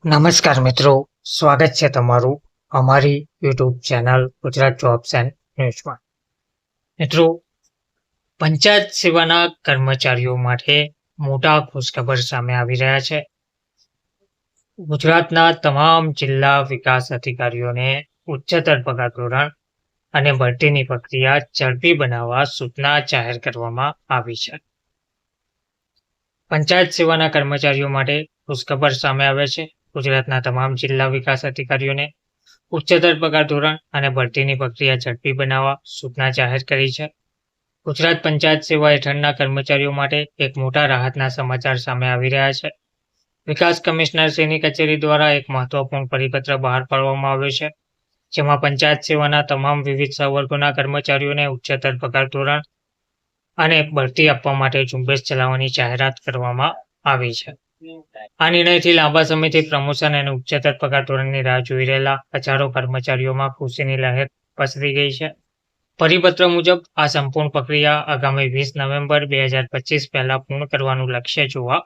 નમસ્કાર મિત્રો, સ્વાગત છે તમારું અમારી YouTube channel Gujarat jobs and ન્યૂઝમાં. મિત્રો, પંચાયત સેવાના કર્મચારીઓ માટે મોટા ખુશખબર સામે આવી રહ્યા છે. ગુજરાતના તમામ જિલ્લા વિકાસ અધિકારીઓને ઉચ્ચતર પગાર ધોરણ અને ભરતીની પ્રક્રિયા ઝડપી બનાવવા સૂચના જાહેર કરવામાં આવી છે. પંચાયત સેવાના કર્મચારીઓ માટે ખુશખબર સામે આવે છે. ગુજરાતના તમામ જિલ્લા વિકાસ અધિકારીઓને ઉચ્ચતર પગાર ધોરણ અને ભરતીની પ્રક્રિયા ઝડપી બનાવવા સૂચના જાહેર કરી છે. ગુજરાત પંચાયત સેવા હેઠળના કર્મચારીઓ માટે એક મોટા રાહતના સમાચાર સામે આવી રહ્યા છે. વિકાસ કમિશનરશ્રીની કચેરી દ્વારા એક મહત્વપૂર્ણ પરિપત્ર બહાર પાડવામાં આવ્યો છે, જેમાં પંચાયત સેવાના તમામ વિવિધ સંવર્ગોના કર્મચારીઓને ઉચ્ચતર પગાર ધોરણ અને બઢતી આપવા માટે ઝુંબેશ ચલાવવાની જાહેરાત કરવામાં આવી છે. આ નિર્ણયથી લાંબા સમયથી પ્રમોશન અને ઉચ્ચતર પગાર ધોરણની રાહ જોઈ રહેલા હજારો કર્મચારીઓમાં ખુશીની લહેર પસરી ગઈ છે. પરિપત્ર મુજબ આ સંપૂર્ણ પ્રક્રિયા આગામી 20 નવેમ્બર 2025 પહેલા પૂર્ણ કરવાનું લક્ષ્ય જોવા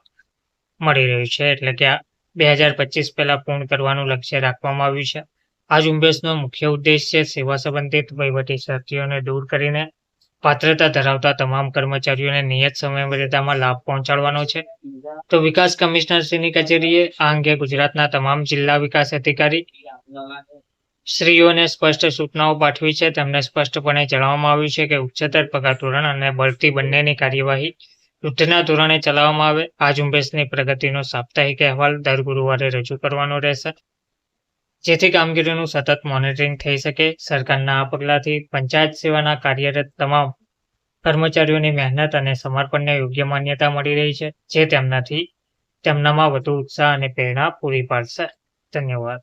મળી રહ્યું છે. એટલે કે 2025 પહેલા પૂર્ણ કરવાનું લક્ષ્ય રાખવામાં આવ્યું છે. આ ઝુંબેશનો મુખ્ય ઉદ્દેશ્ય સેવા સંબંધિત વહીવટી શરતીઓને દૂર કરીને પાત્રતા ધરાવતા તમામ કર્મચારીઓને નિયત સમયમર્યાદામાં લાભ પહોંચાડવાનો છે. તો વિકાસ કમિશનરશ્રીની કચેરીએ આ અંગે ગુજરાતના તમામ જિલ્લા વિકાસ અધિકારી શ્રીઓને સ્પષ્ટ સૂચનાઓ પાઠવી છે. તેમને સ્પષ્ટપણે જણાવવામાં આવ્યું છે કે ઉચ્ચતર પગાર ધોરણ અને બઢતી બંનેની કાર્યવાહી યુદ્ધના ધોરણે ચલાવવામાં આવે. આ ઝુંબેશની પ્રગતિનો સાપ્તાહિક અહેવાલ દર ગુરુવારે રજૂ કરવાનો રહેશે, જેથી કામગીરીનું સતત મોનિટરિંગ થઈ શકે. સરકારના આ પગલાંથી પંચાયત સેવાના કાર્યરત તમામ કર્મચારીઓની મહેનત અને સમર્પણને યોગ્ય માન્યતા મળી રહી છે, જે તેમનામાં વધુ ઉત્સાહ અને પ્રેરણા પૂરી પાડશે. ધન્યવાદ.